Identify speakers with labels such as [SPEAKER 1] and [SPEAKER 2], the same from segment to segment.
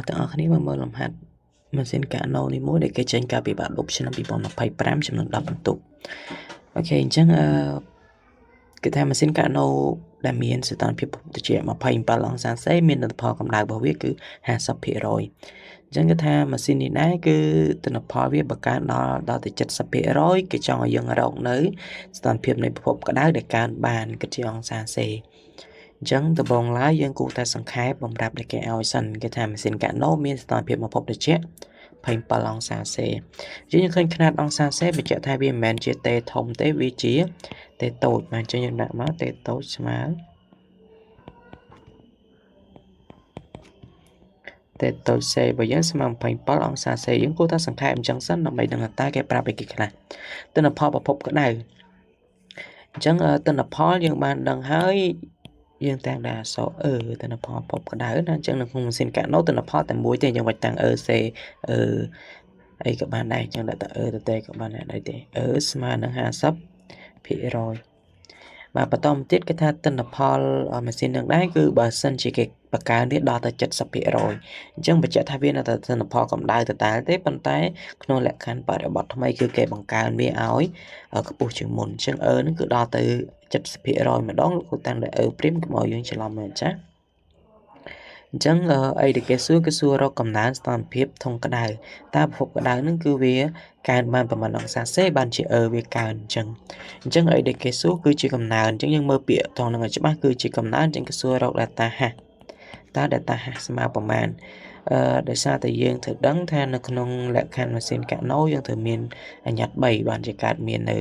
[SPEAKER 1] ទាំងអស់គ្នាមើលលំហាត់ម៉ាស៊ីនកាណូនេះមួយដែលគេចេញកាលពីបាក់ឌុបឆ្នាំ2025ចំនួន10បន្ទុកអូខេអញ្ចឹងគេថាម៉ាស៊ីនកាណូដែលមានសីតុណ្ហភាពត្រជាក់27អង្សាសេមានលទ្ធផលកម្ដៅរបស់វាគឺ 50% អញ្ចឹងគេថាម៉ាស៊ីននេះដែរគឺទិន្នផលវាបង្កើនដល់ទៅ 70% គេចង់ឲ្យយើងរកនៅសីតុណ្ហភាពនៃពិភពក្ដៅដែលកើនបានគិតជាអង្សាសេអញ្ចឹងដំបូងឡើយយើងគួរតែសង្ខេបបំរាប់ដែលគេឲ្យសិនគេថាម៉ាស៊ីនកាណូមានសីតុណ្ហភាពពិភពត្រជាក់27អង្សាសេយើងឃើញຂະຫນាតអង្សាសេបញ្ជាក់ថាវាមិនមែនជាទេធំទេវាជាទេតូចបាទអញ្ចឹងយើងដាក់មកទេតូចស្មើទេតូចសេរបស់យើងស្មើ27អង្សាសេយើងគួរតែសង្ខេបអញ្ចឹងសិនដើម្បីដឹងថាគេប្រាប់ឲ្យគេខ្លះទិន្នផលប្រភពក្ដៅអញ្ចឹងទិន្នផលយើងបានដឹងហើយយើងតាំងដាក់អក្សរទិន្នផលប្រភពក្ដៅណាអញ្ចឹងនៅក្នុងម៉ាស៊ីនកាណូទិន្នផលតែមួយទេយើងមិនតាំងសេអីក៏បានដែរអញ្ចឹងដាក់ទៅទេក៏បានដែរទេស្មើនឹង50%បាទបន្តមកទៀតគេថាទិន្នផលម៉ាស៊ីននឹងដែរគឺបើសិនជាគេបង្កើនវាដល់ទៅ 70% អញ្ចឹងបញ្ជាក់ថាវានៅតែទិន្នផលកម្ដៅដដែលទេប៉ុន្តែក្នុងលក្ខខណ្ឌបរិបទថ្មីគឺគេបង្កើនវាឲ្យខ្ពស់ជាងមុនអញ្ចឹងនឹងគឺដល់ទៅ 70% ម្ដងលោកគ្រូតាំងដល់ព្រីមកុំឲ្យយើងច្រឡំមែនចាអញ្ចឹងអីដែលគេសួររកកំណើនស្ថានភាពធុងក្ដៅតើពិភពក្ដៅនឹងគឺវាកើនបានប្រមាណអង្សាសេបានជាវាកើនអញ្ចឹងអីដែលគេសួរគឺជាកំណើនអញ្ចឹងយើងមើលពាក្យត្រង់ហ្នឹងឲ្យច្បាស់គឺជាកំណើនអញ្ចឹងគេសួររក data hash តើ data hash ស្មើប្រមាណដោយសារតែយើងត្រូវដឹងថានៅក្នុងលក្ខខណ្ឌម៉ាស៊ីនកាណូយើងត្រូវមានអញ្ញត្តិ3បានជាកើតមាននៅ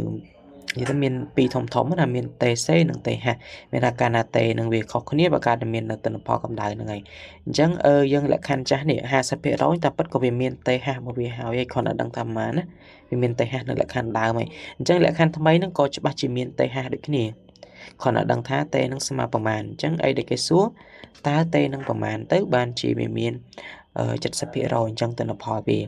[SPEAKER 1] និយាយទៅមានពីរធំណាមាន TC និង TH មានថាកាលណា T នឹងវាខុសគ្នាបើកើតតែមាននៅទិន្នផលកម្ដៅហ្នឹងហើយអញ្ចឹងយើងលក្ខខណ្ឌចាស់នេះ 50% តែពិតក៏វាមាន TH របស់វាហើយគ្រាន់តែដឹងថាប៉ុន្មានណាវាមាន TH នៅលក្ខខណ្ឌដើមហើយអញ្ចឹងលក្ខខណ្ឌថ្មីហ្នឹងក៏ច្បាស់ជាមាន TH ដូចគ្នាគ្រាន់តែដឹងថា T នឹងស្មើប្រមាណអញ្ចឹងអីដែលគេសួរតើ T នឹងប្រមាណទៅបានជាវាមាន 70% អញ្ចឹងទិន្នផលវា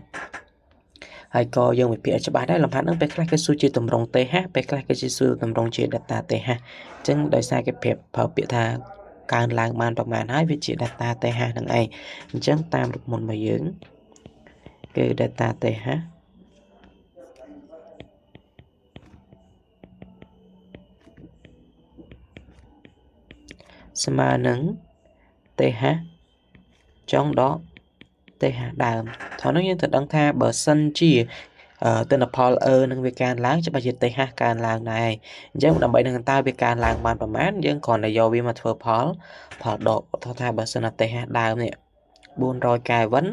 [SPEAKER 1] ហើយក៏យើងវិភាគឲ្យច្បាស់ដែរលំហាត់ហ្នឹងពេលខ្លះគេសួរជាតម្រង TH ពេលខ្លះគេសួរតម្រងជា data TH អញ្ចឹងដោយសារគេប្រាប់ប្រើពាក្យថាកើនឡើងបានប្រមាណហើយវាជា data TH ហ្នឹងឯងអញ្ចឹងតាមរូបមន្តរបស់យើងគឺ data TH ស្មើនឹង TH ចុងដក TH ដើមថ្ងៃនេះយើងត្រូវដឹងថាបើសិនជាទិន្នផលនឹងវាកើនឡើងច្បាស់ជា TH កើនឡើងដែរអញ្ចឹងដើម្បីដឹងតើវាកើនឡើងបានប្រមាណយើងគ្រាន់តែយកវាមកធ្វើផលដកឧទាហរណ៍ថាបើសិនណា TH ដើមនេះ400 Kelvin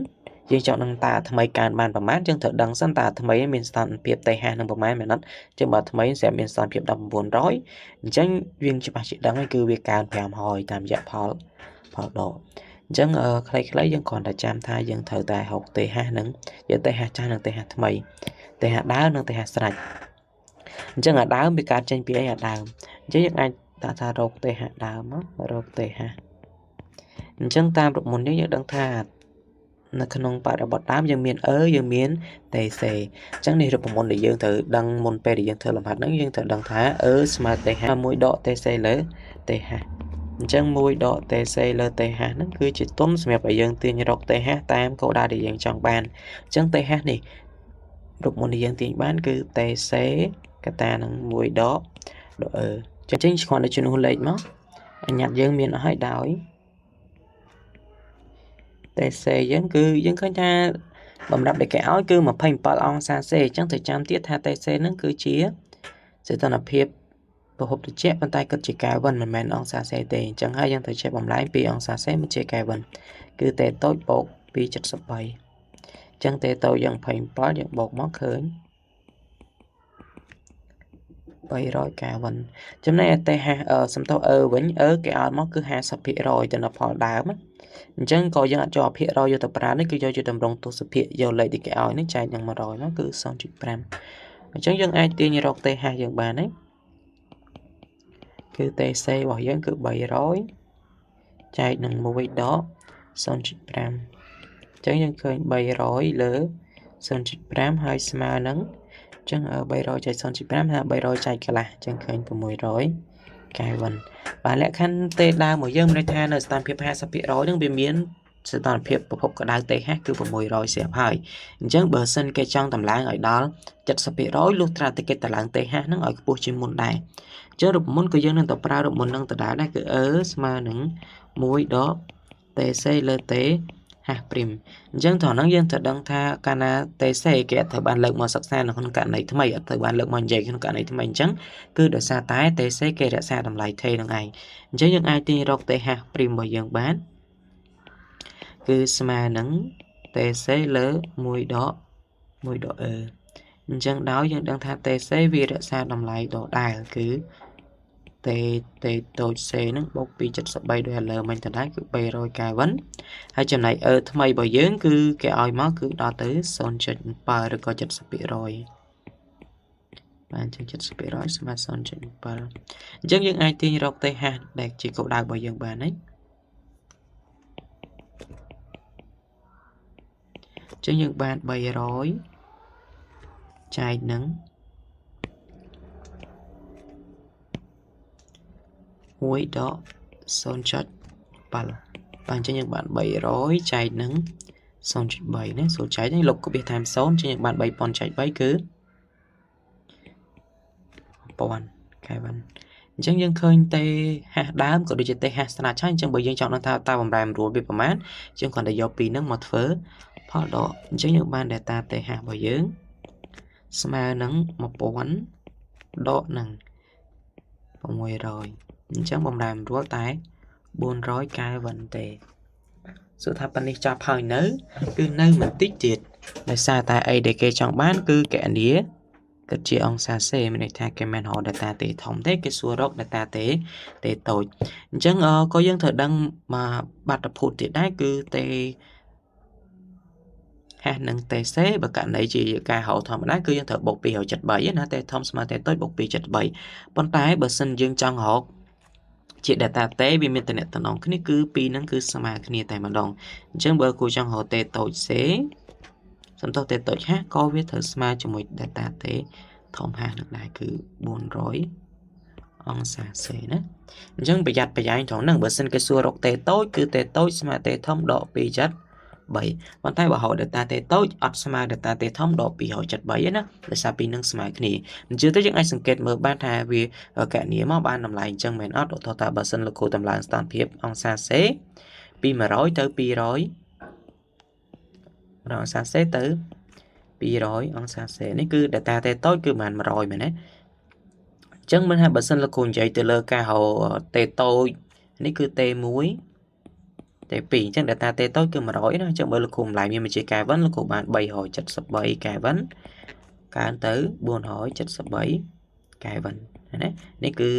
[SPEAKER 1] យើងចង់ដឹងតើថ្មីកើនបានប្រមាណយើងត្រូវដឹងសិនតើថ្មីមានស្ថានភាព TH នឹងប្រមាណមែនអត់ចឹងបើថ្មីស្រាប់មានស្ថានភាព1900អញ្ចឹងយើងច្បាស់ជាដឹងហើយគឺវាកើន500តាមរយៈផលដកអញ្ចឹងខ្លីៗយើងគ្រាន់តែចាំថាយើងត្រូវតែហៅ TH នឹងយក TH ចាស់និង TH ថ្មី TH ដើមនិង TH ស្រេចអញ្ចឹងអាដើមវាកើតចេញពីអីអាដើមអញ្ចឹងយើងអាចដាក់ថារក TH ដើមមករក TH អញ្ចឹងតាមរូបមន្តនេះយើងដឹងថានៅក្នុងបរិបទដើមយើងមានយើងមាន TC អញ្ចឹងនេះរូបមន្តដែលយើងត្រូវដឹងមុនពេលដែលយើងធ្វើលំហាត់ហ្នឹងយើងត្រូវដឹងថាស្មើ TH 1ដក TC លើ TH អញ្ចឹង1ដក TC លើ TH ហ្នឹងគឺជាទុនសម្រាប់ឲ្យយើងទាញរក TH តាមគោលដៅដែលយើងចង់បានអញ្ចឹង TH នេះរូបមន្តដែលយើងទាញបានគឺ TC កតានឹង1ដកអញ្ចឹងគ្រាន់តែជំនួសលេខមកអញ្ញត្តិយើងមានអស់ហើយដោយ TC យើងគឺយើងឃើញថាបំរាប់ដែលគេឲ្យគឺ27អង្សាសេអញ្ចឹងត្រូវចាំទៀតថា TC ហ្នឹងគឺជាសីតុណ្ហភាពប្រភពត្រជាក់ប៉ុន្តែគិតជា Kelvin មិនមែនអង្សាសេទេអញ្ចឹងហើយយើងត្រូវចេះបំលែងពីអង្សាសេមកជា Kelvin គឺ T តូចបូក273អញ្ចឹង T តូចយើង27យើងបូកមកឃើញ300 Kelvin ចំណែក TH សំដៅវិញគេឲ្យមកគឺ 50% ទិន្នផលដើមអញ្ចឹងក៏យើងអាចយកភាគរយយកទៅប្រើនេះគឺយកជាតម្រងទស្សភាគយកលេខដែលគេឲ្យនេះចែកនឹង100មកគឺ 0.5 អញ្ចឹងយើងអាចទាញរក TH យើងបានហើយគឺ TC របស់យើងគឺ300ចែកនឹង1ដក 0.5 អញ្ចឹងយើងឃើញ300លើ 0.5 ហើយស្មើនឹងអញ្ចឹង300ចែក 0.5 ថា300ចែកកន្លះអញ្ចឹងឃើញ600 Kelvin បាទលក្ខខណ្ឌ T ដើមរបស់យើងមានន័យថានៅស្ថានភាព 50% ហ្នឹងវាមាន sự toàn phiệp của phục có đau TH cứ 600 sẽ phải chẳng bờ sân cây trong tầm láng ở đó chặt sập bị rối lúc ra tới cái tầm láng TH nó ở bộ chuyên môn đài chớ được muốn cứ dân nên tập ra được một năng tập đá đây cứ mà những mũi đó TC LT H prim dân thọ năng dân thật đăng tha cana TC kẻ thời bàn lực mà sắc xa là con cạn này thứ mày ở thời bàn lực mà dày con cạn này thứ mày trắng cứ được xa tái TC kẻ đã xa tầm lại thay đằng này chứ những ai tin rọc TH prim bởi dân bán cứ mà nắng TC lỡ mùi đó dân đó dân đăng tha TC vì đã xa tầm lại độ đài cứ tôi xe nó bốc bị chất sập bay đôi lờ mình thành cứ bay rồi cài vấn hai chân này thay mày bởi dưỡng cứ cái oi máu cứ đo tới son chất ba rồi có chất sập bị rồi bạn chân chất sập bị rồi mà son chất ba dân những ai tin rọc tây ha đẹp chỉ cậu đào bởi dân bạn ấy chứ những bạn bay rồi chai nắng muối đó son chất bạn cho những bạn bày rối chạy nắng son chất bày đấy số cháy đấy lục có biệt tham son cho những bạn bày pon chạy bấy cứ pon cái văn chẳng những khơi tê ha đám có đôi tê ha sana cháy chẳng bởi dân chọn nó ta bằng đàm rùa bị phẩm mát chứ còn để do pi nước một phớ phó đó chẳng những bạn để ta tê ha bởi dưỡng sma nắng một bộ bánh đó nằng vào ngoài rồi chẳng bằng đàm rùa tái buôn rối cái vấn đề sự thật bạn đi cho phải nớ cứ nơi mình tích tiệt để xa tại ấy để kê chọn bán cứ kẻ nía cái chị ông xa xe mình thay cái men họ để ta tế thống thế cái xua rốc để ta tế tội chẳng có dân thời đăng mà bắt đập hụt thì đấy cứ tê ha nâng tê xế và cả nấy chỉ ca hậu thầm đấy cứ dân thời bột bì hậu chật bẫy nó tê thông mà tê tới bột bì chật bẫy bọn tái bờ sân dương trong họ chị data tế vì internet tận ông cái cứ pi nó cứ sama cái tại mà đồng chẳng bờ của trong họ tê tội xế xong tôi tê tội khác có viết thử sama cho một data tế thông hàng được lại cứ buồn rối ông xa xế đó chẳng bị giặt bị anh thằng nâng bờ sinh cái xua rọc tê tối cứ tê tối sama tê thông độ bị chất 7 วันท้ายบ่ហៅ data ទេតូចអត់ស្មើ data ទេធំដក273ណាដោយសារពីនឹងស្មើគ្នាអញ្ចឹងទៅយើងអាចសង្កេតមើលបានថាវាកណនីមកបានតម្លៃអញ្ចឹងមែនអត់ដល់ថាបើសិនលោកគ្រូតម្លើងស្ថានភាពអង្សាសេពី100ទៅ200អង្សាសេទៅ200អង្សាសេនេះគឺ data ទេតូចគឺប្រហែល100មែនទេអញ្ចឹងមិនថាបើសិនលោកគ្រូនិយាយទៅលើការហៅទេតូចនេះគឺទេ1តែ2ចឹង data ទេតូចគឺ100ណាចឹងបើលោកគ្រូម្លាយមានជាកែវិនលោកគ្រូបាន373កែវិនកើនទៅ473កែវិនណានេះគឺ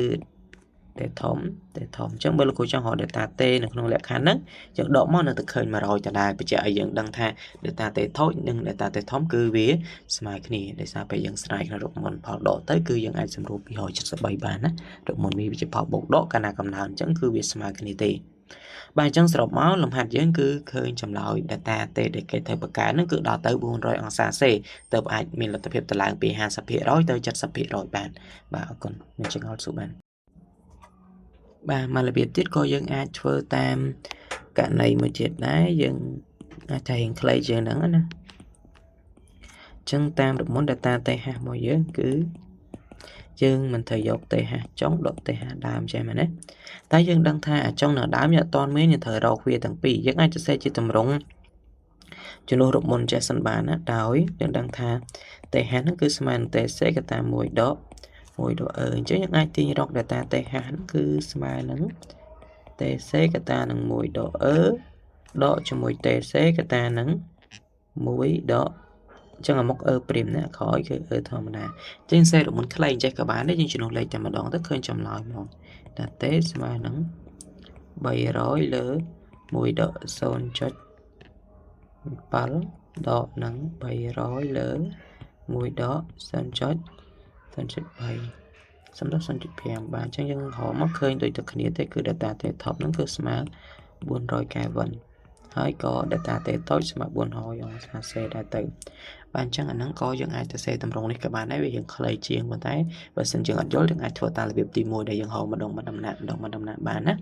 [SPEAKER 1] ទេធំចឹងបើលោកគ្រូចង់រក data ទេនៅក្នុងលក្ខខណ្ឌហ្នឹងចឹងដកមកនៅទៅឃើញ100ដដែលបញ្ជាក់ឲ្យយើងដឹងថា data ទេតូចនិង data ទេធំគឺវាស្មើគ្នាដោយសារពេលយើងស្រាយក្នុងរូបមន្តផលដកទៅគឺយើងអាចសម្រួល273បានណារូបមន្តវាជាផលបូកដកកាលណាកំណើនចឹងគឺវាស្មើគ្នាទេបាទអញ្ចឹងសរុបមកលំហាត់យើងគឺឃើញចម្លើយ data ទេដែលគេធ្វើបង្កើតហ្នឹងគឺដល់ទៅ400អង្សាសេទើបអាចមានលទ្ធភាពតម្លើងពី 50% ទៅ 70% បានបាទអរគុណមានចង្អុលសួរបានបាទមករបៀបទៀតក៏យើងអាចធ្វើតាមករណីមួយទៀតដែរយើងអាចថារៀងខ្លីជាងហ្នឹងណាអញ្ចឹងតាមរមន្ត data ទេហារបស់យើងគឺយើងមិនត្រូវយកទេហាចុងដកទេហាដើមចេះមែនទេតែយើងដឹងថាអាចុងនៅដើមយើងអត់តមានយើងត្រូវរកវាទាំងពីរយើងអាចសរសេរជាតម្រងជំនួសរូបមន្តចេះសិនបានណាដោយយើងដឹងថាទេហាហ្នឹងគឺស្មើនឹងទេសេកតា1ដកអញ្ចឹងយើងអាចទាញរក data ទេហាហ្នឹងគឺស្មើនឹងទេសេកតានឹង1ដកដកជាមួយទេសេកតានឹង1ដកចឹងអាមុខព្រីមណាក្រោយគឺធម្មតាចឹងសេរូបមន្តខ្លីចេះក៏បានដែរយើងជំនួសលេខតែម្ដងទៅឃើញចម្លើយមកតាទេស្មើនឹង300លើ1ដក 0.7 ដកនឹង300លើ1ដក 0.3 បាទអញ្ចឹងយើងរកមកឃើញដូចតែគ្នាទេគឺ data ទេថប់ហ្នឹងគឺស្មើ400 Kelvin ហើយក៏ data ទេតូចស្មើ400អង្សាសេដែរទៅបាទអញ្ចឹងអាហ្នឹងក៏យើងអាចទៅសេតម្រងនេះក៏បានដែរវាយើងខ្លីជាងប៉ុន្តែបើសិនយើងអត់យល់យើងអាចធ្វើតាមរបៀបទី1ដែលយើងហៅម្ដងបានណា